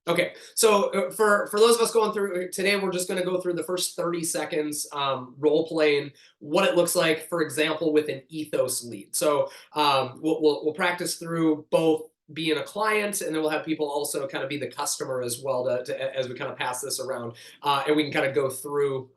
Okay, so for those of us going through today, we're just going to go through the first 30 seconds role playing what it looks like, for example, with an ethos lead. So we'll practice through both being a client, and then we'll have people also kind of be the customer as well as we kind of pass this around, and we can kind of go through.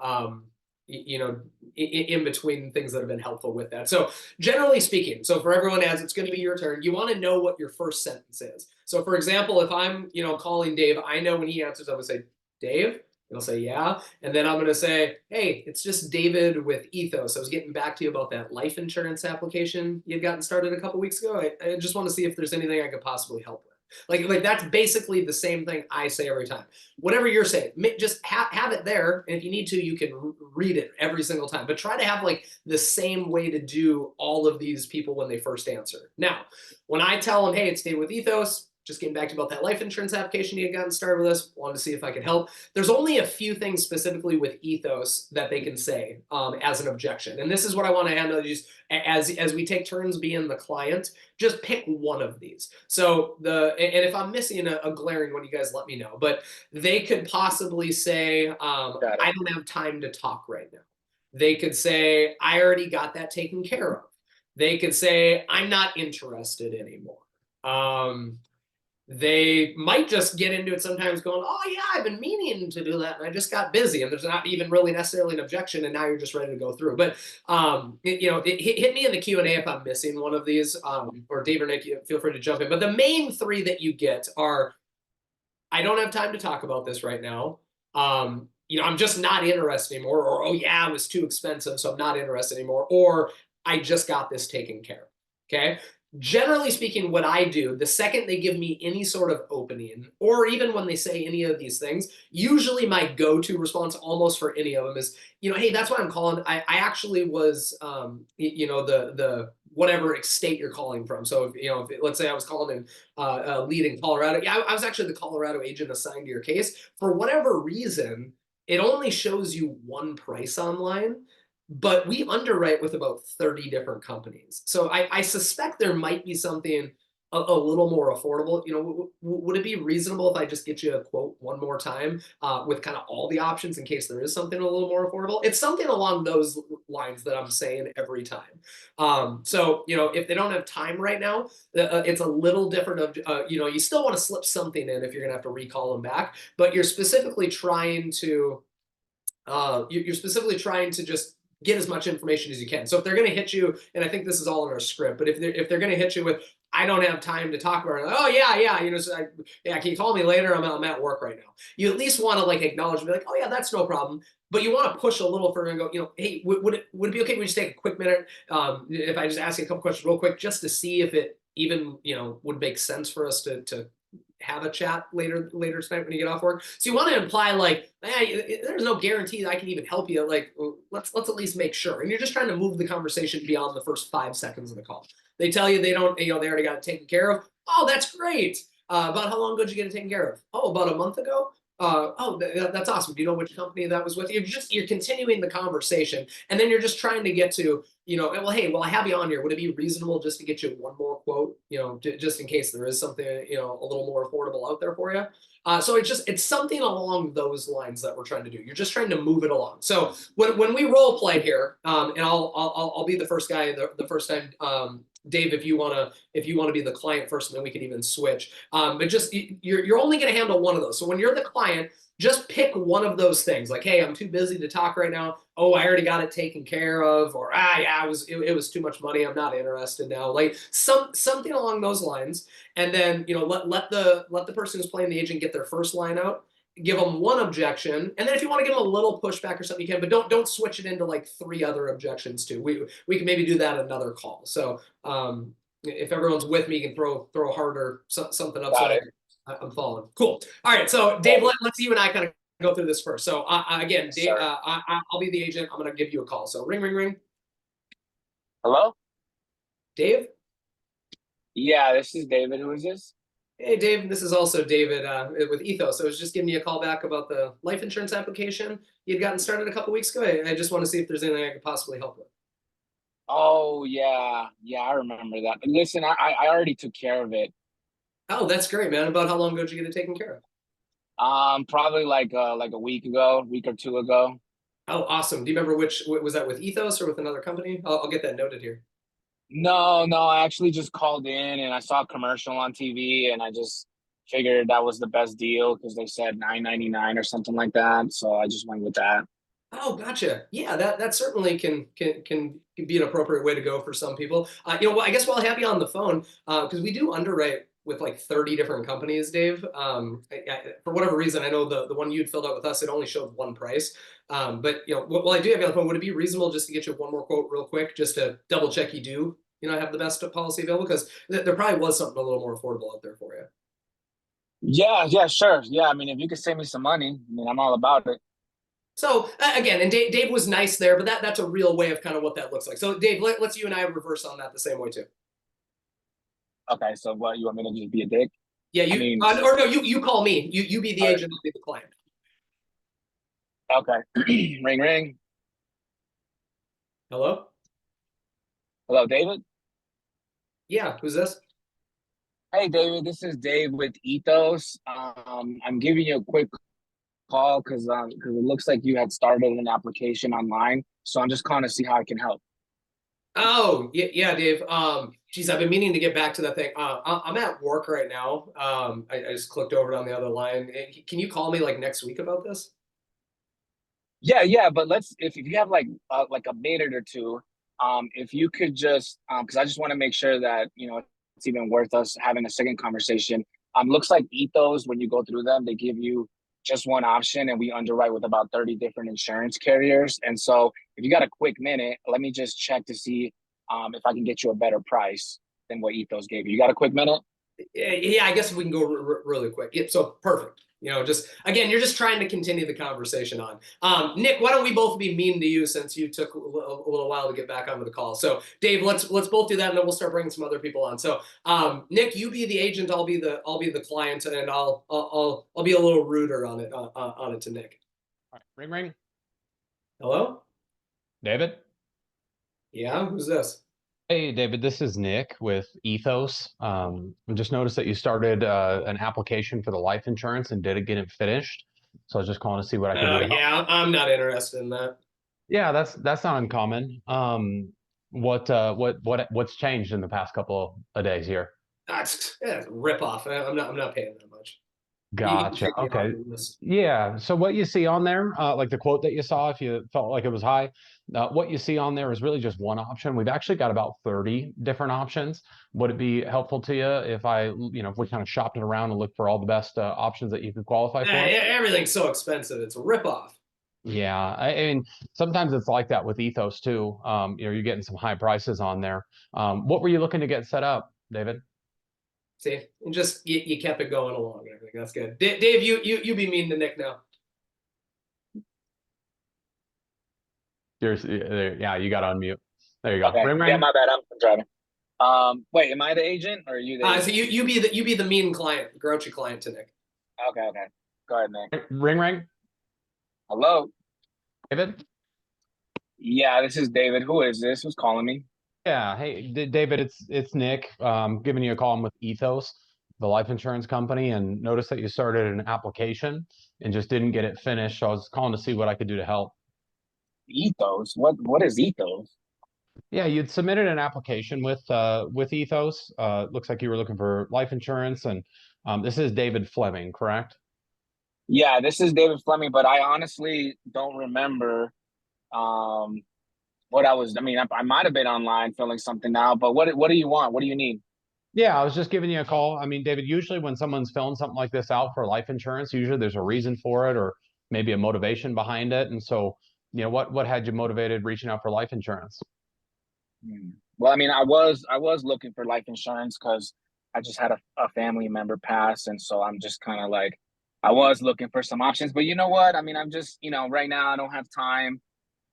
You know, in between things that have been helpful with that. So generally speaking, so for everyone as it's going to be your turn, you want to know what your first sentence is. So for example, if I'm, calling Dave, I know when he answers, I'm gonna say, Dave? He'll say, yeah. And then I'm gonna say, hey, it's just David with Ethos. I was getting back to you about that life insurance application you'd gotten started a couple weeks ago. I just want to see if there's anything I could possibly help with. Like that's basically the same thing I say every time. Whatever you're saying, just have it there, and if you need to, you can read it every single time. But try to have like the same way to do all of these people when they first answer. Now, when I tell them, hey, it's Dave with Ethos, just getting back to about that life insurance application you had gotten started with us, wanted to see if I could help. There's only a few things specifically with Ethos that they can say as an objection. And this is what I want to handle just as we take turns being the client, just pick one of these. So and if I'm missing a glaring one, you guys let me know. But they could possibly say, Got I it. don't have time to talk right now. They could say, I already got that taken care of. They could say, I'm not interested anymore. Um, they might just get into it sometimes going, oh yeah, I've been meaning to do that and I just got busy, and there's not even really necessarily an objection, and now you're just ready to go through. But hit me in the Q&A if I'm missing one of these, or Dave or Nick, feel free to jump in. But the main three that you get are, I don't have time to talk about this right now. I'm just not interested anymore, or oh yeah, it was too expensive, so I'm not interested anymore, or I just got this taken care of. Okay. Generally speaking, what I do, the second they give me any sort of opening, or even when they say any of these things, usually my go-to response almost for any of them is, hey, that's what I'm calling. I actually was, the whatever state you're calling from. So let's say I was calling in lead in Colorado. Yeah, I was actually the Colorado agent assigned to your case. For whatever reason, it only shows you one price online, but we underwrite with about 30 different companies. So I suspect there might be something a little more affordable. Would it be reasonable if I just get you a quote one more time with kind of all the options in case there is something a little more affordable? It's something along those lines that I'm saying every time. So, if they don't have time right now, it's a little different of, you still want to slip something in if you're going to have to recall them back, but you're specifically trying to just get as much information as you can. So if they're going to hit you, and I think this is all in our script, but if they're going to hit you with, I don't have time to talk about it. Oh yeah, yeah. Yeah. Can you call me later? I'm at work right now. You at least want to like acknowledge and be like, oh yeah, that's no problem. But you want to push a little further and go, hey, would it be okay if we just take a quick minute? If I just ask you a couple questions real quick, just to see if it even, would make sense for us to have a chat later tonight when you get off work. So you want to imply like, hey, there's no guarantee that I can even help you. Like, well, let's at least make sure. And you're just trying to move the conversation beyond the first 5 seconds of the call. They tell you they don't, they already got it taken care of. Oh, that's great. About how long ago did you get it taken care of? Oh, about a month ago. That's awesome. Do you know which company that was with? You're continuing the conversation, and then you're just trying to get to, well, hey, well, I have you on here. Would it be reasonable just to get you one more quote, just in case there is something, a little more affordable out there for you? So it's something along those lines that we're trying to do. You're just trying to move it along. So when we role play here, and I'll be the first guy the first time. Dave, if you wanna be the client first, and then we can even switch. But just you're only going to handle one of those. So when you're the client, just pick one of those things. Like, hey, I'm too busy to talk right now. Oh, I already got it taken care of. Or yeah, it was too much money. I'm not interested now. Like something along those lines. And then let the person who's playing the agent get their first line out. Give them one objection, and then if you want to give them a little pushback or something, you can. But don't switch it into like three other objections too. We can maybe do that another call. So if everyone's with me, you can throw harder something up so Got it. I'm following. Cool. All right. So Dave, Got it. let's you and I kind of go through this first. So again, Yes, Dave, sir. I'll be the agent. I'm going to give you a call. So ring, ring, ring. Hello? Dave. Yeah, this is David. Who is this? Hey, Dave. This is also David with Ethos. So I was just giving you a call back about the life insurance application you'd gotten started a couple weeks ago. I just want to see if there's anything I could possibly help with. Oh, yeah. Yeah, I remember that. Listen, I already took care of it. Oh, that's great, man. About how long ago did you get it taken care of? Probably like a week or two ago. Oh, awesome. Do you remember which was that with Ethos or with another company? I'll get that noted here. No, no, I actually just called in and I saw a commercial on TV and I just figured that was the best deal because they said 9.99 or something like that. So I just went with that. Oh, gotcha. Yeah, that certainly can be an appropriate way to go for some people. I guess while I have you on the phone, because we do underwrite with like 30 different companies, Dave. For whatever reason, I know the one you'd filled out with us, it only showed one price. But while I do have you on the phone, would it be reasonable just to get you one more quote real quick, just to double check you do, have the best policy available? Because there probably was something a little more affordable out there for you. Yeah, yeah, sure. Yeah, I mean, if you could save me some money, I mean, I'm all about it. So again, and Dave was nice there, but that's a real way of kind of what that looks like. So Dave, let's you and I reverse on that the same way too. Okay, so what, you want me to just be a dick? Yeah, I you mean, or no, you call me. You be the all right, agent, I'll be the client. okay. Ring, ring. Hello? Hello, David? Yeah, who's this? Hey, David, this is Dave with Ethos. I'm giving you a quick call because it looks like you had started an application online. So I'm just calling to see how I can help. Oh, yeah, yeah, Dave. Geez, I've been meaning to get back to that thing. I'm at work right now. I just clicked over it on the other line. Can you call me like next week about this? Yeah, yeah, but let's if you have like a minute or two, if you could just because I just want to make sure that it's even worth us having a second conversation. Looks like Ethos when you go through them, they give you just one option, and we underwrite with about 30 different insurance carriers. And so, if you got a quick minute, let me just check to see if I can get you a better price than what Ethos gave you. You got a quick minute? Yeah, I guess we can go really quick. Yep, so perfect. Just again, you're just trying to continue the conversation on. Nick, why don't we both be mean to you since you took a little while to get back onto the call? So, Dave, let's both do that, and then we'll start bringing some other people on. So, Nick, you be the agent, I'll be the client, and I'll be a little ruder on it to Nick. All right, ring ring. Hello? David? Yeah, who's this? Hey, David, this is Nick with Ethos. I just noticed that you started an application for the life insurance and didn't get it finished. So I was just calling to see what I could do Oh to help. yeah, I'm not interested in that. Yeah, that's not uncommon. What's changed in the past couple of days here? That's a rip off. I'm not paying that much. You can Gotcha. take me off Okay. the list. Yeah. So what you see on there, like the quote that you saw, if you felt like it was high, what you see on there is really just one option. We've actually got about 30 different options. Would it be helpful to you if we kind of shopped it around and looked for all the best options that you could qualify for? Everything's so expensive. It's a rip off. Yeah. I mean, sometimes it's like that with Ethos too. You're getting some high prices on there. What were you looking to get set up, David? See, and just you kept it going along and everything. That's good. Dave, you be mean to Nick now. Yeah, you got to unmute. There you go. Okay. Ring Yeah, ring. my bad. I'm driving. Wait, am I the agent or are you the So agent? you be the mean client, grouchy client to Nick. Okay, okay. Go ahead, Nick. Ring ring. Hello. David? Yeah, this is David. Who is this? Who's calling me? Yeah, hey David, it's Nick. Giving you a call. I'm with Ethos, the life insurance company, and noticed that you started an application and just didn't get it finished. So I was calling to see what I could do to help. Ethos. What is ethos? Yeah, you'd submitted an application with Ethos. Looks like you were looking for life insurance, and this is David Fleming, correct? Yeah, this is David Fleming, but I honestly don't remember um what I was. I mean, I might have been online filling something out, but what do you want? What do you need? Yeah, I was just giving you a call. I mean, David, usually when someone's filling something like this out for life insurance, usually there's a reason for it or maybe a motivation behind it. And so, what had you motivated reaching out for life insurance? Hmm. Well, I mean, I was looking for life insurance because I just had a family member pass, and so I'm just kind of like I was looking for some options. But you know what? I mean, I'm just right now I don't have time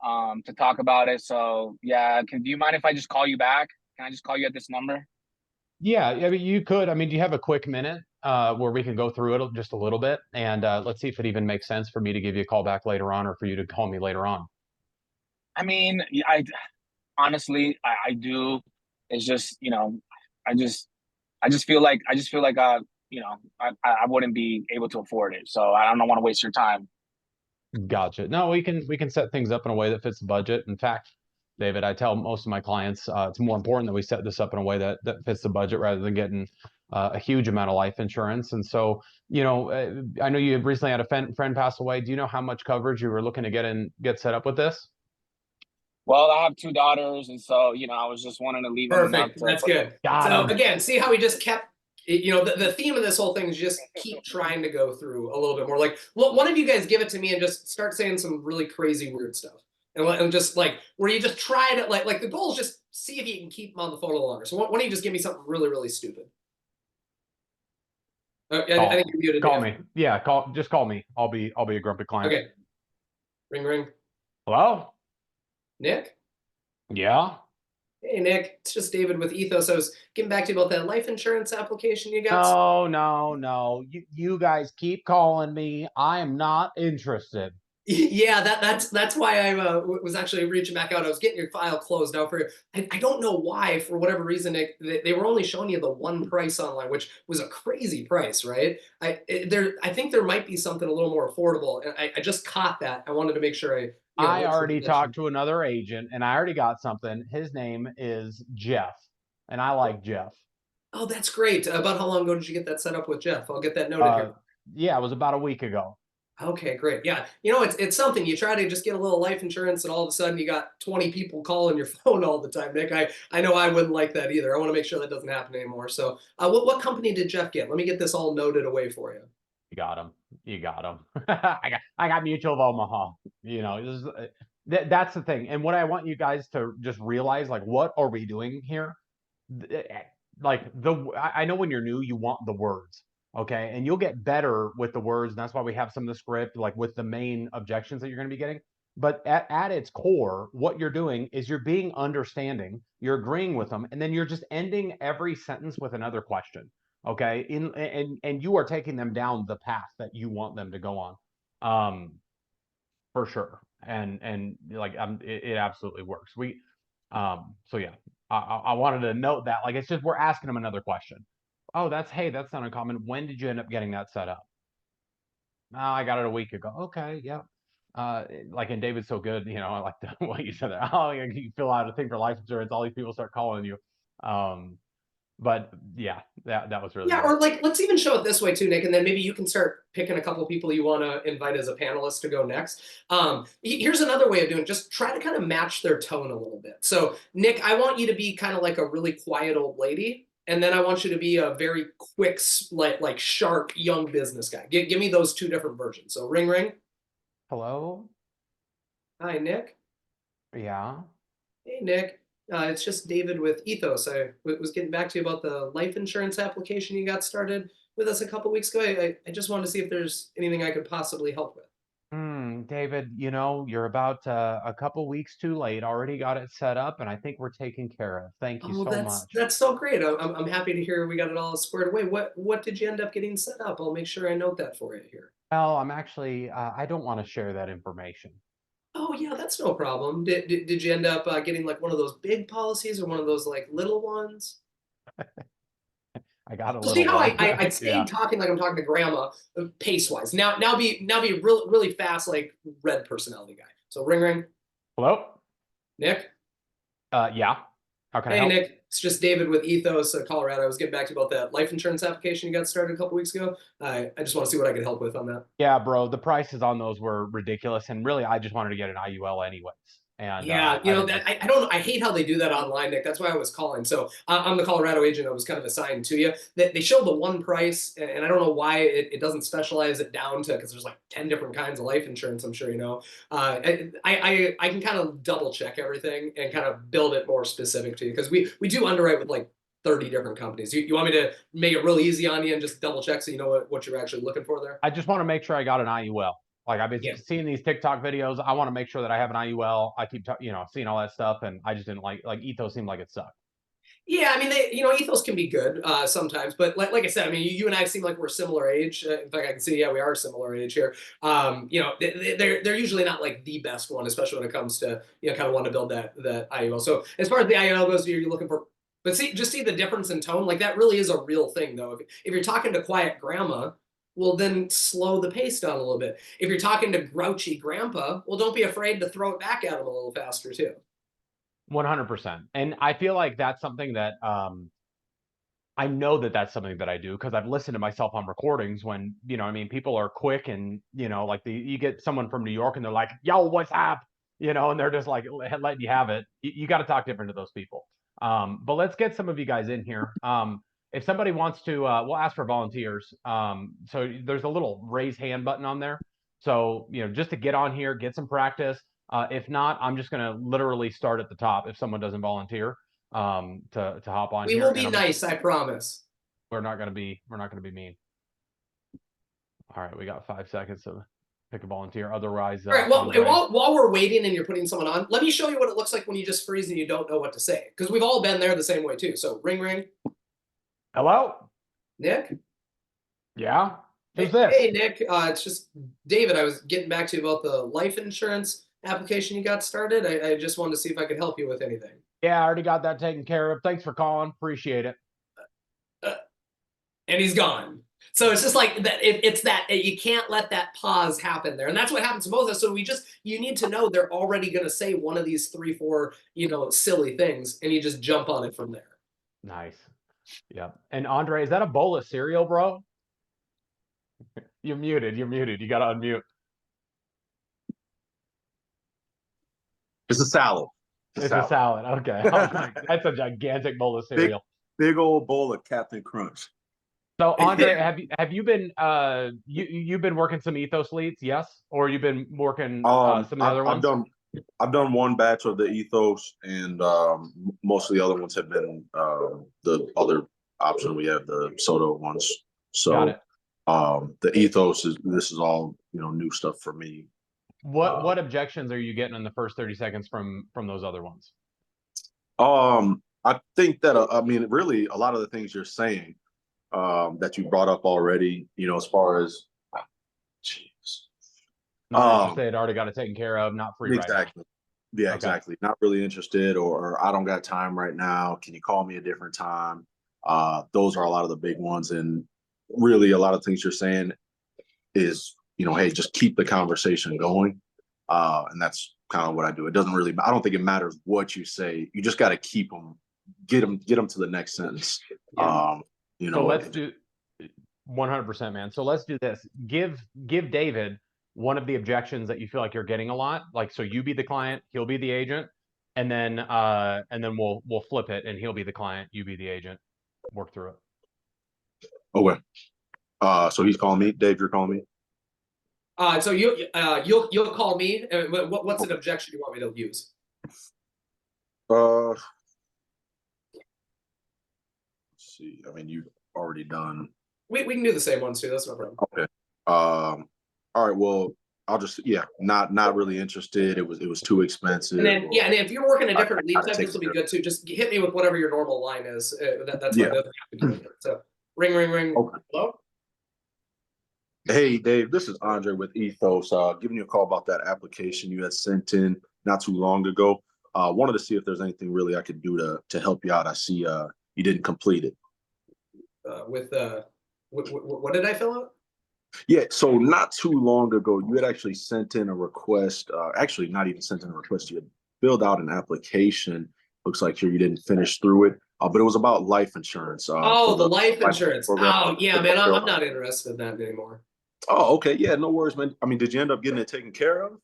to talk about it. So yeah, do you mind if I just call you back? Can I just call you at this number? Yeah, I mean, you could. I mean, do you have a quick minute where we can go through it just a little bit, and let's see if it even makes sense for me to give you a call back later on, or for you to call me later on. I mean, yeah, I honestly I do. It's just I just I just feel like I wouldn't be able to afford it. So I don't want to waste your time. Gotcha. No, we can set things up in a way that fits the budget. In fact, David, I tell most of my clients it's more important that we set this up in a way that fits the budget rather than getting a huge amount of life insurance. And so, I know you recently had a friend pass away. Do you know how much coverage you were looking to get set up with this? Well, I have 2 daughters, and so I was just wanting to leave them enough Perfect. to That's put good. Got So him. again, see how we just kept, the theme of this whole thing is just keep trying to go through a little bit more. Like, one of you guys give it to me and just start saying some really crazy weird stuff. And just like where you just try to like the goal is just see if you can keep them on the phone a little longer. So why don't you just give me something really, really stupid? I think you're muted, Call Dan. me. Yeah, just call me. I'll be a grumpy client. Okay. Ring ring. Hello? Nick? Yeah. Hey Nick, it's just David with Ethos. I was getting back to you about that life insurance application you got. No, no, no. You guys keep calling me. I am not interested. Yeah, that's why I was actually reaching back out. I was getting your file closed out for you. I don't know why, for whatever reason, they were only showing you the one price online, which was a crazy price, right? I think there might be something a little more affordable, and I just caught that. I wanted to make sure I looked for already connection. talked to another agent and I already got something. His name is Jeff, and I like Jeff. Oh, that's great. About how long ago did you get that set up with Jeff? I'll get that noted Uh, here. yeah, it was about a week ago. Okay, great. Yeah, it's something. You try to just get a little life insurance, and all of a sudden you got 20 people calling your phone all the time, Nick. I know I wouldn't like that either. I want to make sure that doesn't happen anymore. So, what company did Jeff get? Let me get this all noted away for you. You got him. You got him. I got Mutual of Omaha. That's the thing. And what I want you guys to just realize, like, what are we doing here? Like I know when you're new, you want the words, okay, and you'll get better with the words, and that's why we have some of the script, like with the main objections that you're going to be getting. But at its core, what you're doing is you're being understanding, you're agreeing with them, and then you're just ending every sentence with another question. Okay, and you are taking them down the path that you want them to go on, for sure. And like it absolutely works. So yeah, I wanted to note that, like, it's just we're asking them another question. Oh, that's not uncommon. When did you end up getting that set up? Oh, I got it a week ago. Okay, yeah. Like, and David's so good, I like the what you said there. Oh, you fill out a thing for life insurance, all these people start calling you. But yeah, that was really Yeah, good. or like let's even show it this way too, Nick, and then maybe you can start picking a couple people you want to invite as a panelist to go next. Here's another way of doing it. Just try to kind of match their tone a little bit. So, Nick, I want you to be kind of like a really quiet old lady, and then I want you to be a very quick, like sharp young business guy. Give me those two different versions. So, ring ring. Hello? Hi, Nick. Yeah. Hey, Nick. It's just David with Ethos. Was getting back to you about the life insurance application you got started with us a couple weeks ago. I just wanted to see if there's anything I could possibly help with. David, you're about a couple weeks too late. Already got it set up, and I think we're taken care of. Thank you Oh, so that's much. that's so great. I'm happy to hear we got it all squared away. What did you end up getting set up? I'll make sure I note that for you here. Well, I'm actually, I don't want to share that information. Oh yeah, that's no problem. Did you end up getting like one of those big policies or one of those like little ones? I got a So see little how one. I Yeah. stayed talking like I'm talking to grandma, pace wise. Now be really fast like red personality guy. So ring ring, Hello? Nick. Yeah. How can I Hey help? Nick, it's just David with Ethos, Colorado. I was getting back to you about that life insurance application you got started a couple weeks ago. I just want to see what I could help with on that. Yeah, bro, the prices on those were ridiculous, and really, I just wanted to get an IUL anyways. And Yeah, I didn't like. I don't. I hate how they do that online, Nick. That's why I was calling. So I'm the Colorado agent that was kind of assigned to you. They show the one price, and I don't know why it doesn't specialize it down to because there's like 10 different kinds of life insurance. I'm sure you know. I can kind of double check everything and kind of build it more specific to you because we do underwrite with like 30 different companies. You want me to make it really easy on you and just double check so you know what you're actually looking for there? I just want to make sure I got an IUL. Like, I've been Yeah. seeing these TikTok videos. I want to make sure that I have an IUL. I keep, seeing all that stuff, and I just didn't like Ethos seemed like it sucked. Yeah, I mean, ethos can be good sometimes, but like I said, I mean, you and I seem like we're similar age. In fact, I can see, yeah, we are similar age here. They're usually not like the best one, especially when it comes to kind of want to build that IUL. So as far as the IUL goes, you're looking for But just see the difference in tone. Like that really is a real thing, though. If you're talking to quiet grandma, well, then slow the pace down a little bit. If you're talking to grouchy grandpa, well, don't be afraid to throw it back at him a little faster too. 100%. And I feel like that's something that I know that that's something that I do because I've listened to myself on recordings when, you know, I mean, people are quick and, you know, like you get someone from New York and they're like, yo, what's up? You know, and they're just like letting you have it. You got to talk different to those people. But let's get some of you guys in here. If somebody wants to, we'll ask for volunteers. So there's a little raise hand button on there. So, you know, just to get on here, get some practice. If not, I'm just going to literally start at the top if someone doesn't volunteer to hop on We here. will be nice, I promise. We're not gonna be mean. All right, we got 5 seconds to pick a volunteer. Otherwise, all right. Well, while we're waiting and you're putting someone on, let me show you what it looks like when you just freeze and you don't know what to say. Because we've all been there the same way too. So ring ring. Hello? Nick? Yeah? Who's Hey, this? hey Nick, it's just David. I was getting back to you about the life insurance application you got started. I just wanted to see if I could help you with anything. Yeah, I already got that taken care of. Thanks for calling. Appreciate it. And he's gone. So it's just like that. It's that you can't let that pause happen there, and that's what happens to both of us. So you need to know they're already going to say one of these 3, 4, silly things, and you just jump on it from there. Nice. Yep. And Andre, is that a bowl of cereal, bro? You're muted. You're muted. You got to unmute. It's a salad. It's a salad. Okay. I was like, that's a gigantic bowl of cereal. Big old bowl of Captain Crunch. So Andre, have you been you've been working some ethos leads, yes? Or you've been working some of the other ones? I've done one batch of the ethos, and most of the other ones have been the other option. We have the Soto ones. So the ethos this is all new stuff for me. What objections are you getting in the first 30 seconds from those other ones? I think that I mean, really, a lot of the things you're saying that you brought up already, as far as, Not interested, already got it taken care of, not free exactly. right now. Yeah, Okay. exactly. Not really interested, or I don't got time right now. Can you call me a different time? Those are a lot of the big ones, and really a lot of things you're saying is, hey, just keep the conversation going. And that's kind of what I do. It doesn't really, I don't think it matters what you say. You just got to keep them, get them to the next sentence. Yeah. So let's do 100%, man. So let's do this. Give David one of the objections that you feel like you're getting a lot. Like, so you be the client, he'll be the agent, and then we'll flip it, and he'll be the client, you be the agent. Work through it. Okay. So he's calling me. Dave, you're calling me. So you'll call me. What's an objection you want me to use? Let's see. I mean, you've already done. We can do the same ones too. That's no problem. Okay. All right. Well, I'll just not really interested. It was too expensive. And then and if you're working a different lead type, this will be good too. Just hit me with whatever your normal line is. That's fine. Doesn't have to do with it. So ring ring ring. Okay. Hello. Hey Dave, this is Andre with Ethos. Giving you a call about that application you had sent in not too long ago. Wanted to see if there's anything really I could do to help you out. I see you didn't complete it. What did I fill out? Yeah, so not too long ago, you had actually sent in a request. Actually, not even sent in a request. You had filled out an application. Looks like here you didn't finish through it, but it was about life insurance. The life insurance. Oh yeah, man, I'm not interested in that anymore. Oh, okay. Yeah, no worries, man. I mean, did you end up getting it taken care of?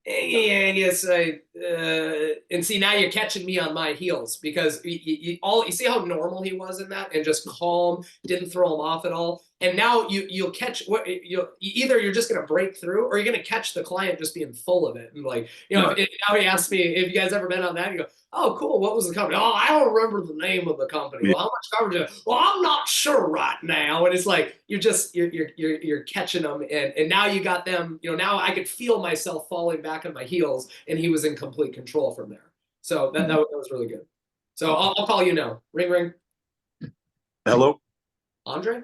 Yeah, yes. And see, now you're catching me on my heels because you see how normal he was in that, and just calm, didn't throw him off at all. And now you'll catch either you're just gonna break through, or you're gonna catch the client just being full of it. And like, now he asked me if you guys ever been on that. You go, oh, cool. What was the company? Oh, I don't remember the name of the company. Yeah. Well, how much coverage? Well, I'm not sure right now. And it's like you're catching them, and now you got them. Now I could feel myself falling back on my heels, and he was in complete control from there. So that was really good. So I'll call you now. Ring ring. Hello. Andre.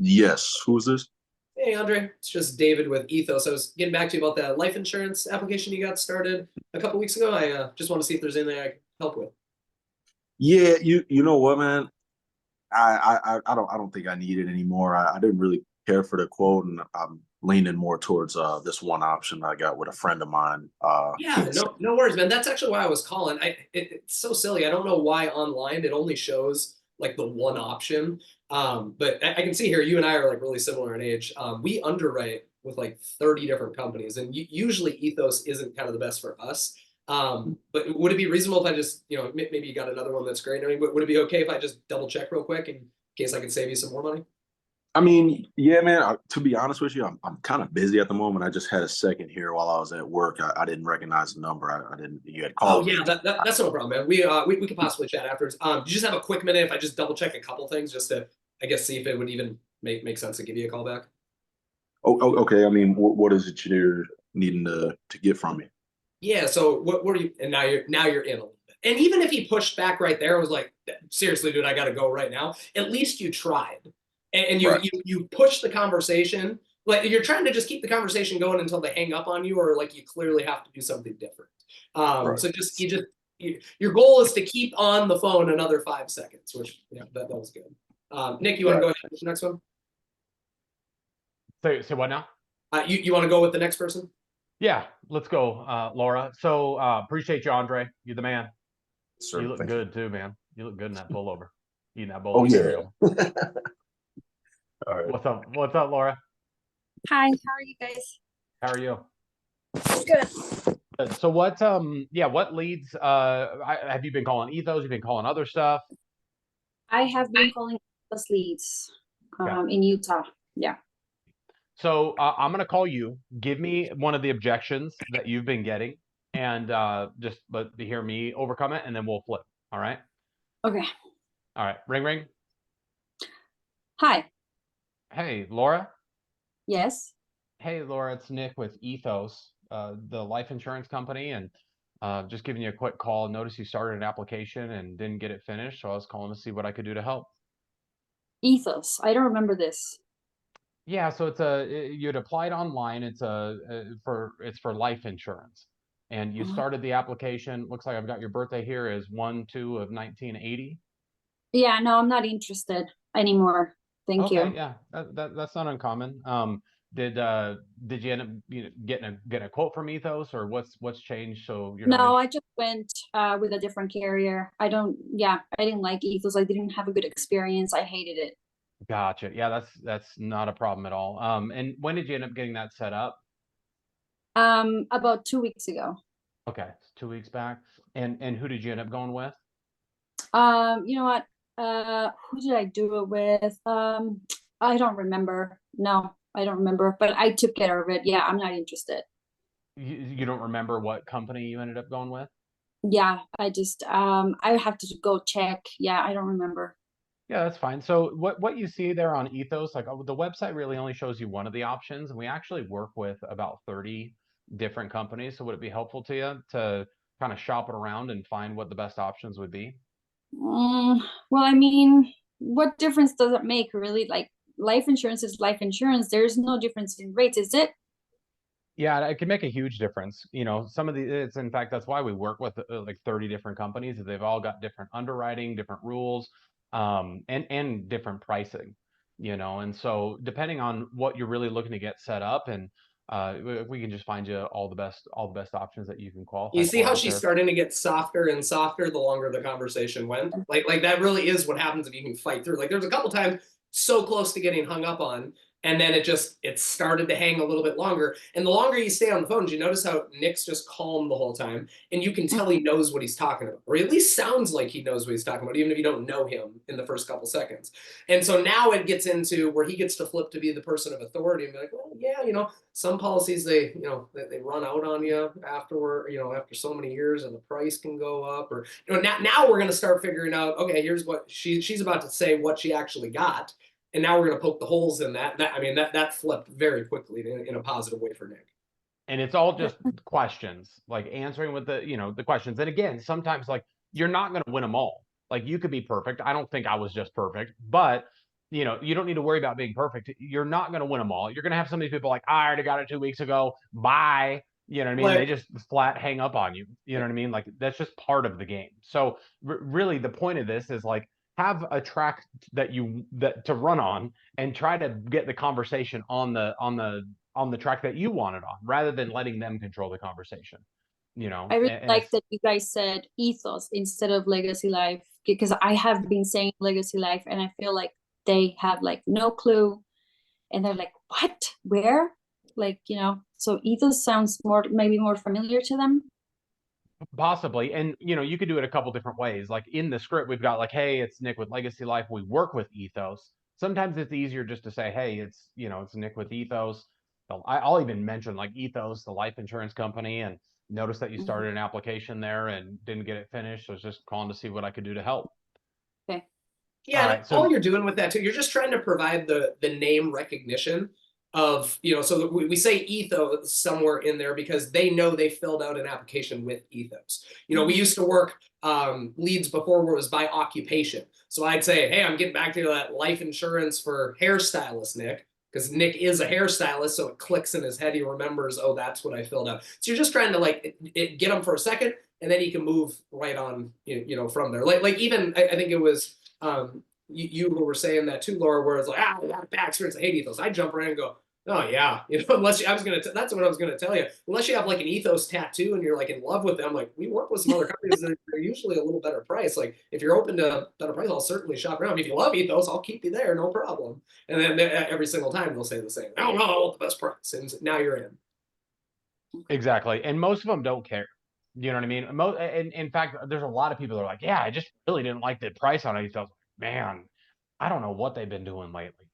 Yes. Who's this? Hey, Andre. It's just David with Ethos. I was getting back to you about that life insurance application you got started a couple weeks ago. I just want to see if there's anything I can help with. Yeah, you know what, man? I don't think I need it anymore. I didn't really care for the quote, and I'm leaning more towards this one option I got with a friend of mine. Yeah, no worries, man. That's actually why I was calling. It's so silly. I don't know why online it only shows like the one option. But I can see here you and I are like really similar in age. We underwrite with like 30 different companies, and usually Ethos isn't kind of the best for us. But would it be reasonable if I just, maybe you got another one that's great? I mean, would it be okay if I just double check real quick in case I could save you some more money? I mean, yeah, man. To be honest with you, I'm kind of busy at the moment. I just had a second here while I was at work. I didn't recognize the number. I didn't. You had Oh called me. yeah, that's no problem, man. We could possibly chat afterwards. Do you just have a quick minute if I just double check a couple things just to, I guess, see if it would even make sense to give you a call back? Okay. I mean, what is it you're needing to get from me? Yeah. So what are you? And now you're in a little bit. And even if he pushed back right there, I was like, seriously, dude, I got to go right now. At least you tried, and you Right. you pushed the conversation. Like you're trying to just keep the conversation going until they hang up on you, or like you clearly have to do something different. Right. So your goal is to keep on the phone another 5 seconds, which yeah, that was good. Nick, you want to Right. go ahead with the next one? Say what now? You want to go with the next person? Yeah, let's go, Laura. So appreciate you, Andre. You're the man. Sir, You look thank you. good too, man. You look good in that pullover. Eating that bowl Oh of yeah. cereal. All right. What's up? What's up, Laura? Hi, how are you guys? How are you? Good. Good. So what leads have you been calling Ethos? You've been calling other stuff? I have been calling those leads Okay. in Utah. Yeah. So I'm gonna call you. Give me one of the objections that you've been getting, and just let to hear me overcome it, and then we'll flip. All right. Okay. All right. Ring ring. Hi. Hey, Laura. Yes. Hey, Laura. It's Nick with Ethos, the life insurance company, and just giving you a quick call. Notice you started an application and didn't get it finished, so I was calling to see what I could do to help. Ethos. I don't remember this. Yeah, so you'd applied online. It's for life insurance, and you Uh, started the application. Looks like I've got your birthday here as 1/2 of 1980. Yeah, no, I'm not interested anymore. Thank Okay, you. yeah, that's not uncommon. Did you end up getting a quote from Ethos, or what's changed so you're not No, interested? I just went with a different carrier. I didn't like Ethos. I didn't have a good experience. I hated it. Gotcha. Yeah, that's not a problem at all. And when did you end up getting that set up? About 2 weeks ago. Okay, it's 2 weeks back. And who did you end up going with? You know what? Who did I do it with? I don't remember. No, I don't remember, but I took care of it. Yeah, I'm not interested. You don't remember what company you ended up going with? Yeah, I have to go check. Yeah, I don't remember. Yeah, that's fine. So what you see there on Ethos, like the website really only shows you one of the options, and we actually work with about 30 different companies. So would it be helpful to you to kind of shop it around and find what the best options would be? Mm, well, I mean, what difference does it make, really? Like, life insurance is life insurance. There's no difference in rates, is it? Yeah, it can make a huge difference. Some of it's in fact that's why we work with like 30 different companies. Is they've all got different underwriting, different rules, and different pricing. And so depending on what you're really looking to get set up, and we can just find you all the best options that you can You qualify see for how out she's there. starting to get softer and softer the longer the conversation went? Like that really is what happens if you can fight through. Like there's a couple times so close to getting hung up on, and then it started to hang a little bit longer. And the longer you stay on the phone, you notice how Nick's just calm the whole time, and you can tell he knows what he's talking about, or at least sounds like he knows what he's talking about, even if you don't know him in the first couple seconds. And so now it gets into where he gets to flip to be the person of authority and be like, well, yeah, some policies they run out on you afterward, after so many years, and the price can go up, or now we're going to start figuring out, okay, here's what she's about to say what she actually got, and now we're going to poke the holes in that. I mean, that flipped very quickly in a positive way for Nick. And it's all just questions, like answering with the questions. And again, sometimes like you're not going to win them all. Like you could be perfect. I don't think I was just perfect, but you don't need to worry about being perfect. You're not going to win them all. You're going to have some of these people like, I already got it 2 weeks ago. Bye. You know what I mean? Like- They just flat hang up on you. You know what I mean? Like that's just part of the game. So really the point of this is like have a track that to run on and try to get the conversation on the track that you want it on rather than letting them control the conversation. You know, I really and like that you guys said ethos instead of legacy life, because I have been saying legacy life and I feel like they have like no clue and they're like, what, where? Like, you know, so ethos sounds maybe more familiar to them. possibly. And you know, you could do it a couple different ways. Like in the script, we've got like, hey, it's Nick with Legacy Life. We work with Ethos. Sometimes it's easier just to say, hey, it's, you know, it's Nick with Ethos. I'll even mention like Ethos, the life insurance company, and notice that you started an application there and didn't get it finished. So I was just calling to see what I could do to help. Okay. Yeah, All and right, so all you're doing with that too, you're just trying to provide the name recognition of, you know, so that we say ethos somewhere in there because they know they filled out an application with ethos. You know, we used to work leads before where it was by occupation. So I'd say, hey, I'm getting back to that life insurance for hairstylist, Nick, because Nick is a hairstylist, so it clicks in his head. He remembers, oh, that's what I filled out. So you're just trying to like get him for a second, and then he can move right on, you know, from there. Like even I think it was you were saying that too, Laura, where it's like, I got a bad experience, I hate ethos. I jump around and go, oh yeah, you know, unless that's what I was gonna tell you. Unless you have like an ethos tattoo and you're like in love with them, like we work with some other companies that are usually a little better price. Like if you're open to better price, I'll certainly shop around. If you love ethos, I'll keep you there, no problem. And then every single time they'll say the same. I don't know, I want the best price, and now you're in. exactly. And most of them don't care. You know what I mean? In fact, there's a lot of people that are like, yeah, I just really didn't like the price on it. Man, I don't know what they've been doing lately.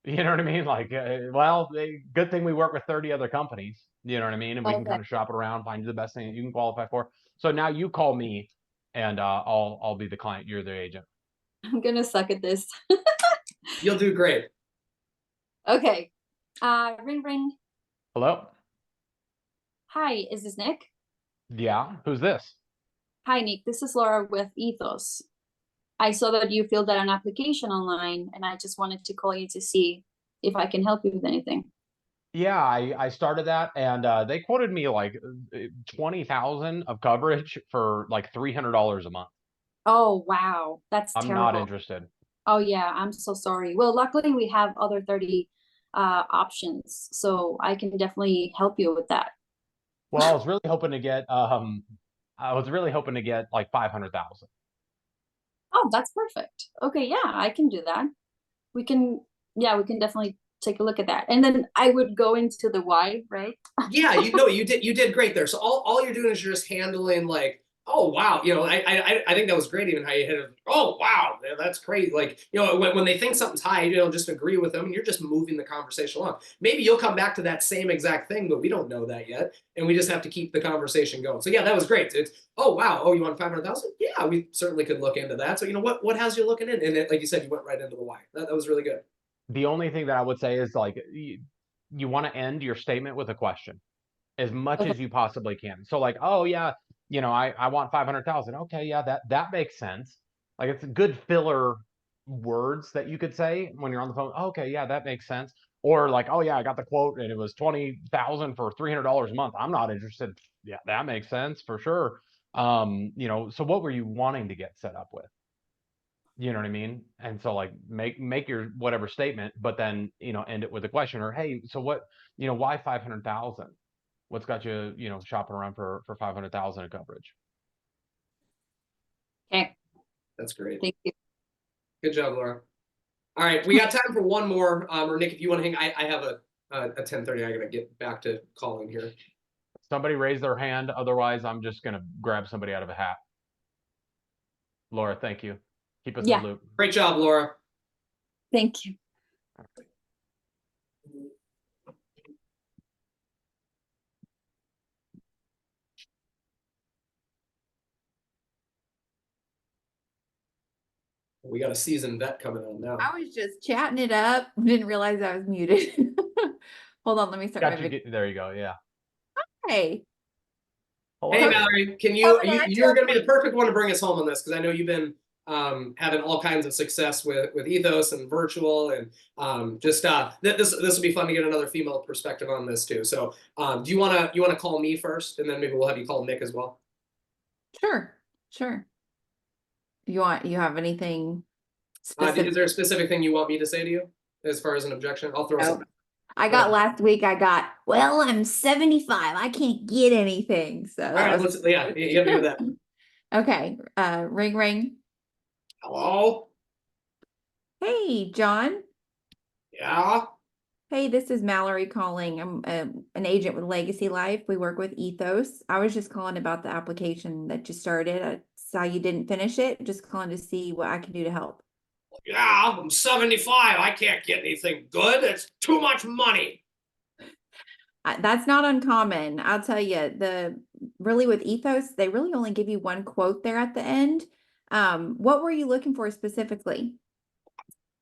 You know what I mean? Like, good thing we work with 30 other companies. You know what I mean? And we can Okay. kind of shop it around, find you the best thing that you can qualify for. So now you call me, and I'll be the client. You're the agent. I'm gonna suck at this. You'll do great. Okay. Ring ring. Hello? Hi, is this Nick? Yeah. Who's this? Hi, Nick. This is Laura with Ethos. I saw that you filled out an application online, and I just wanted to call you to see if I can help you with anything. Yeah, I started that, and they quoted me like 20,000 of coverage for like $300 a month. Oh, wow. That's I'm not terrible. interested. Oh, yeah. I'm so sorry. Well, luckily we have other 30 options, so I can definitely help you with that. Well, I was really hoping to get like 500,000. Oh, that's perfect. Okay, yeah, I can do that. We can, yeah, we can definitely take a look at that. And then I would go into the why, right? Yeah, you did great there. So all you're doing is you're just handling like, oh wow, you know, I think that was great even how you hit it. Oh wow, that's crazy. Like, you know, when they think something's high, you don't just agree with them, and you're just moving the conversation along. Maybe you'll come back to that same exact thing, but we don't know that yet, and we just have to keep the conversation going. So yeah, that was great. It's oh wow, oh you want 500,000? Yeah, we certainly could look into that. So you know what has you looking in? And like you said, you went right into the why. That was really good. The only thing that I would say is like you want to end your statement with a question as much Okay. as you possibly can. So like, oh yeah, you know, I want 500,000. Okay, yeah, that makes sense. Like it's good filler words that you could say when you're on the phone. Okay, yeah, that makes sense. Or like, oh yeah, I got the quote and it was 20,000 for $300 a month. I'm not interested. Yeah, that makes sense for sure. You know, so what were you wanting to get set up with? You know what I mean? And so like make your whatever statement, but then, you know, end it with a question or, hey, so what, you know, why 500,000? What's got you, you know, shopping around for 500,000 of coverage? Okay, That's great. thank you. Good job, Laura. All right, we got time for one more. Or Nick, if you want to hang, I have a 10:30. I gotta get back to calling here. Somebody raise their hand. Otherwise, I'm just gonna grab somebody out of a hat. Laura, thank you. Keep us in Yeah, the loop. Great job, Laura. thank you. We got a seasoned vet coming on now. I was just chatting it up. Didn't realize I was muted. Hold on, let me start my Got you. video. There you go. Yeah. Hey, Hey, Hello. Valerie, Coming at you're you. gonna be the perfect one to bring us home on this because I know you've been having all kinds of success with Ethos and virtual, and this will be fun to get another female perspective on this too. So do you want to call me first, and then maybe we'll have you call Nick as well? Sure. You have anything specific? Is there a specific thing you want me to say to you as far as an objection? I'll throw something. Last week, well, I'm 75. I can't get anything. So all right, you got to do that. Okay. Ring, ring. Hello? Hey, John. Yeah? Hey, this is Mallory calling. I'm an agent with Legacy Life. We work with Ethos. I was just calling about the application that you started. I saw you didn't finish it. Just calling to see what I can do to help. Yeah, I'm 75. I can't get anything good. It's too much money. That's not uncommon. I'll tell you, really with Ethos, they really only give you one quote there at the end. What were you looking for specifically?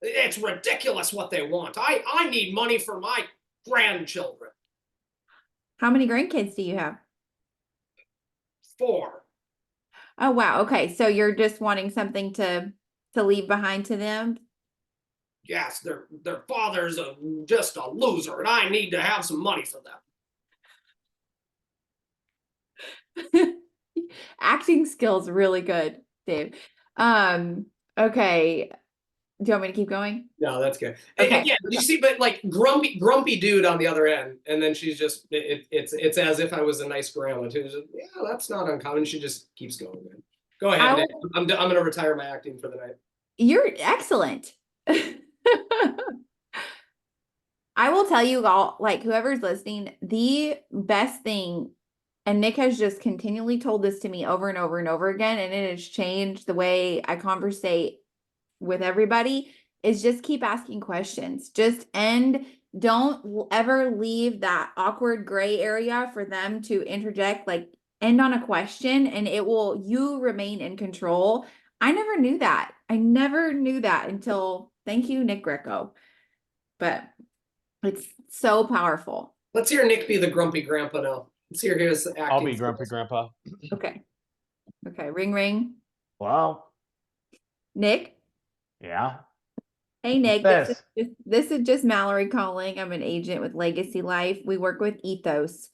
It's ridiculous what they want. I need money for my grandchildren. How many grandkids do you have? 4. Oh, wow. Okay. So you're just wanting something to leave behind to them? Yes, their father's just a loser, and I need to have some money for them. Acting skills really good, Dave. Okay. Do you want me to keep going? No, that's good. Okay. Again, you see, but like grumpy dude on the other end, and then she's just it's as if I was a nice grandma too. Just, yeah, that's not uncommon. She just keeps going. Man. Go ahead, Nick. I'm gonna retire my acting for the night. You're excellent. I will tell you all, like whoever's listening, the best thing, and Nick has just continually told this to me over and over and over again, and it has changed the way I conversate with everybody, is just keep asking questions. Don't ever leave that awkward gray area for them to interject, like end on a question, and you remain in control. I never knew that. Until, thank you, Nick Greco. But it's so powerful. Let's hear Nick be the grumpy grandpa now. Let's hear his acting. I'll be grumpy grandpa. Okay. Ring, ring. Well, Nick. yeah. Hey, Nick. This is just Mallory calling. I'm an agent with Legacy Life. We work with Ethos.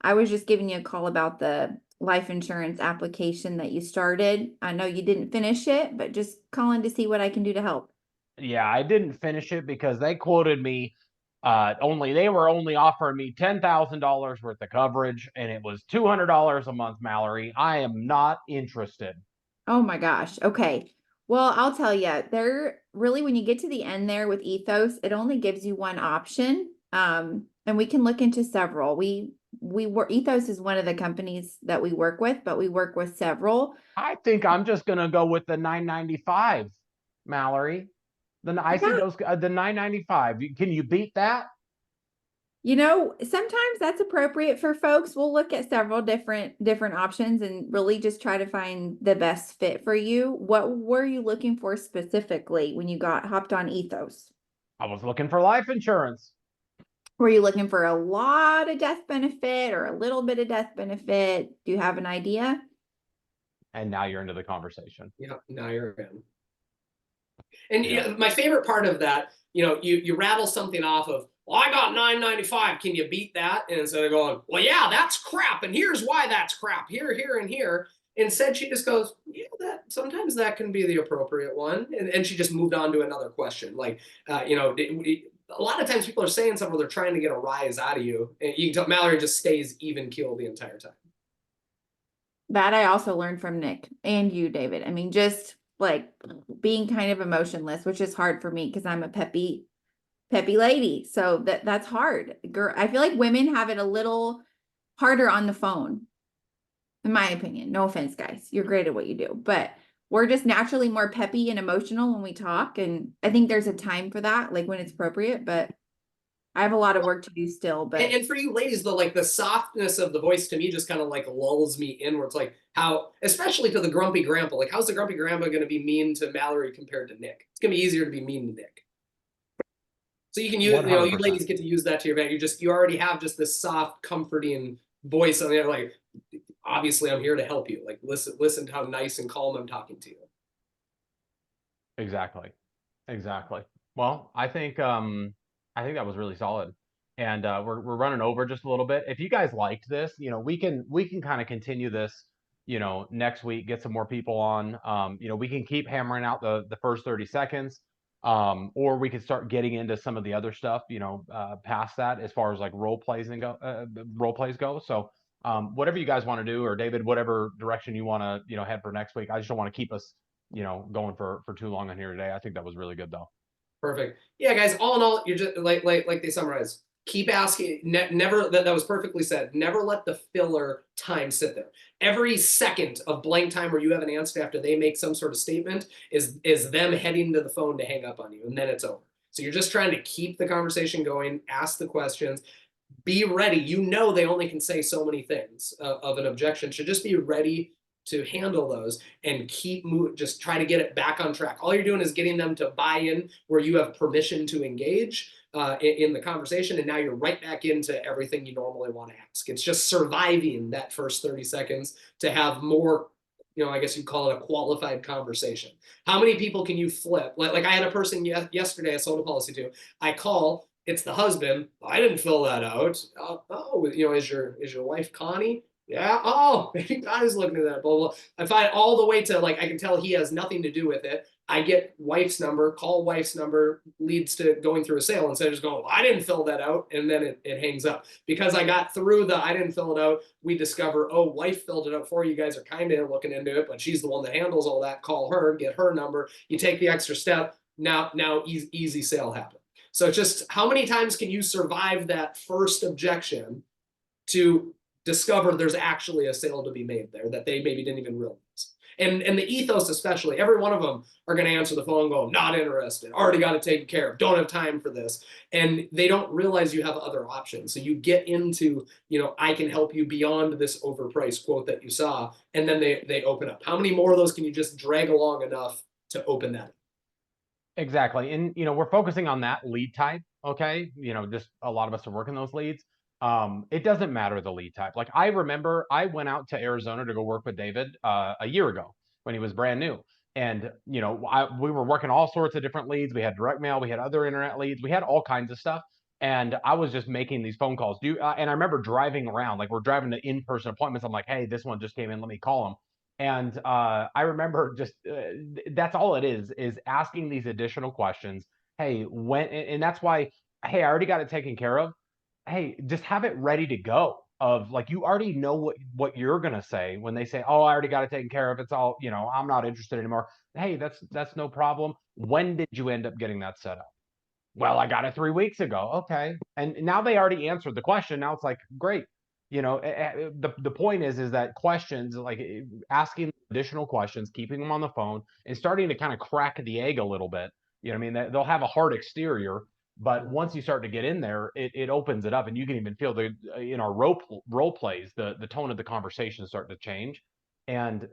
I was just giving you a call about the life insurance application that you started. I know you didn't finish it, but just calling to see what I can do to help. Yeah, I didn't finish it because they quoted me they were only offering me $10,000 worth of coverage, and it was $200 a month, Mallory. I am not interested. Oh my gosh. Okay. Well, I'll tell you, when you get to the end there with Ethos, it only gives you one option. And we can look into several. Ethos is one of the companies that we work with, but we work with several. I think I'm just gonna go with the $9.95, Mallory. The $9.95. Can you beat that? Sometimes that's appropriate for folks. We'll look at several different options and really just try to find the best fit for you. What were you looking for specifically when you hopped on Ethos? I was looking for life insurance. Were you looking for a lot of death benefit or a little bit of death benefit? Do you have an idea? And now you're into the conversation. Yeah, now you're in. And my favorite part of that, you rattle something off of, well, I got $9.95. Can you beat that? And instead of going, well, yeah, that's crap, and here's why that's crap. Here, and here. Instead, she just goes, yeah, sometimes that can be the appropriate one, and she just moved on to another question. Like, a lot of times people are saying something where they're trying to get a rise out of you, and you can tell Mallory just stays even keel the entire time. That I also learned from Nick and you, David. I mean, just like being kind of emotionless, which is hard for me because I'm a peppy lady. So that's hard. Girl, I feel like women have it a little harder on the phone, in my opinion. No offense, guys. You're great at what you do, but we're just naturally more peppy and emotional when we talk. And I think there's a time for that, like when it's appropriate, but I have a lot of work to do still. But and for you ladies, though, like the softness of the voice to me just kind of like lulls me in, where it's like how, especially to the grumpy grandpa, like how's the grumpy grandpa going to be mean to Mallory compared to Nick? It's going to be easier to be mean to Nick. So you can use, you ladies get to use that to your advantage. You already have just this soft, comforting voice on there. Like, obviously I'm here to help you. Like, listen to how nice and calm I'm talking to you. Exactly. Exactly. Well, I think that was really solid. And we're running over just a little bit. If you guys liked this, we can kind of continue this, next week, get some more people on. We can keep hammering out the first 30 seconds. Or we could start getting into some of the other stuff, past that as far as like role plays go. So whatever you guys want to do, or David, whatever direction you want to, head for next week. I just don't want to keep us, going for too long on here today. I think that was really good though. Perfect. Yeah, guys. All in all, you're just like they summarize. Keep asking. Never. That was perfectly said. Never let the filler time sit there. Every second of blank time where you haven't answered after they make some sort of statement is them heading to the phone to hang up on you, and then it's over. So you're just trying to keep the conversation going. Ask the questions. Be ready. They only can say so many things of an objection. So just be ready to handle those and just try to get it back on track. All you're doing is getting them to buy in where you have permission to engage in the conversation. And now you're right back into everything you normally want to ask. It's just surviving that first 30 seconds to have more, I guess you'd call it a qualified conversation. How many people can you flip? Like I had a person yesterday I sold a policy to. I call, it's the husband. I didn't fill that out. Is your wife Connie? Yeah. Oh, maybe Connie's looking at that. Blah, blah. I find all the way to I can tell he has nothing to do with it. I get wife's number, call wife's number, leads to going through a sale instead of just going, I didn't fill that out. And then it hangs up. Because I got through I didn't fill it out. We discover, wife filled it out for you. You guys are kind of looking into it, but she's the one that handles all that. Call her, get her number. You take the extra step. Now easy sale happens. So just how many times can you survive that first objection to discover there's actually a sale to be made there that they maybe didn't even realize? And the ethos especially, every one of them are going to answer the phone and go, not interested, already got it taken care of, don't have time for this. And they don't realize you have other options. So you get into, I can help you beyond this overpriced quote that you saw. And then they open up. How many more of those can you just drag along enough to open that up? Exactly. And, we're focusing on that lead type. Okay. Just a lot of us are working those leads. It doesn't matter the lead type. Like I remember I went out to Arizona to go work with David a year ago when he was brand new. And, we were working all sorts of different leads. We had direct mail, we had other internet leads, we had all kinds of stuff. And I was just making these phone calls. And I remember driving around, like we're driving to in-person appointments. I'm like, hey, this one just came in, let me call him. And I remember just that's all it is asking these additional questions. Hey, and that's why, hey, I already got it taken care of. Hey, just have it ready to go. Of like, you already know what you're gonna say when they say, oh, I already got it taken care of. It's all, I'm not interested anymore. Hey, that's no problem. When did you end up getting that set up? Well, I got it 3 weeks ago. Okay. And now they already answered the question. Now it's like, great. The point is that questions, like asking additional questions, keeping them on the phone and starting to kind of crack the egg a little bit. I mean, they'll have a hard exterior, but once you start to get in there, it opens it up, and you can even feel in our role plays, the tone of the conversation start to change. And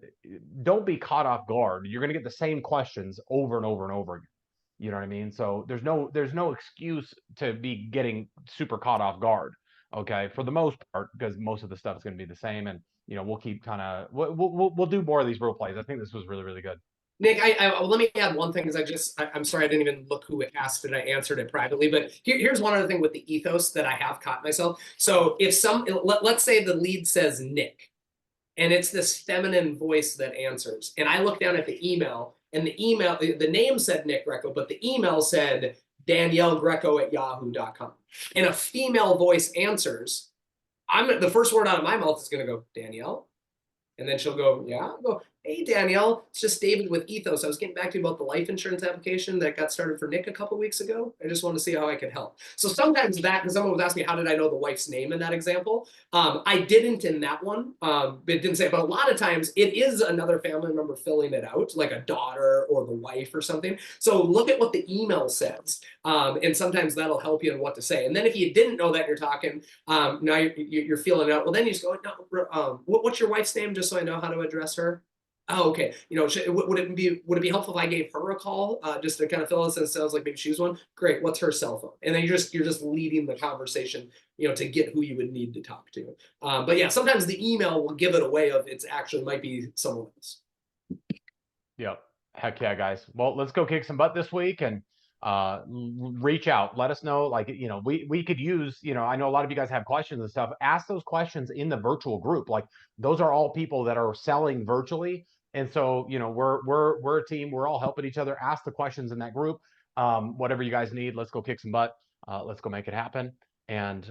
don't be caught off guard. You're going to get the same questions over and over and over again. You know what I mean? So there's no excuse to be getting super caught off guard. Okay, for the most part, because most of the stuff is going to be the same, and we'll keep kind of we'll do more of these role plays. I think this was really, really good. Nick, let me add one thing, because I'm sorry I didn't even look who asked it. I answered it privately, but here's one other thing with the ethos that I have caught myself. So if let's say the lead says Nick, and it's this feminine voice that answers, and I look down at the email, and the name said Nick Greco, but the email said Danielle Greco at yahoo.com, and a female voice answers, the first word out of my mouth is going to go, Danielle. And then she'll go, yeah. I'll go, hey, Danielle, it's just David with Ethos. I was getting back to you about the life insurance application that got started for Nick a couple weeks ago. I just want to see how I can help. So sometimes because someone was asking me, how did I know the wife's name in that example? I didn't in that one. It didn't say it, but a lot of times it is another family member filling it out, like a daughter or the wife or something. So look at what the email says. And sometimes that'll help you in what to say. And then if you didn't know that you're talking, now you're feeling it out. Well, then you just go, no, what's your wife's name, just so I know how to address her? Oh, okay. Would it be helpful if I gave her a call just to kind of fill us in? It sounds like maybe she's one. Great. What's her cell phone? And then you're just leading the conversation, to get who you would need to talk to. But yeah, sometimes the email will give it away of it's actually might be someone else. Yep. Heck yeah, guys. Well, let's go kick some butt this week and reach out. Let us know. Like, you know, we could use, you know, I know a lot of you guys have questions and stuff. Ask those questions in the virtual group. Like, those are all people that are selling virtually. And so, you know, we're a team. We're all helping each other. Ask the questions in that group. Whatever you guys need, let's go kick some butt. Let's go make it happen. And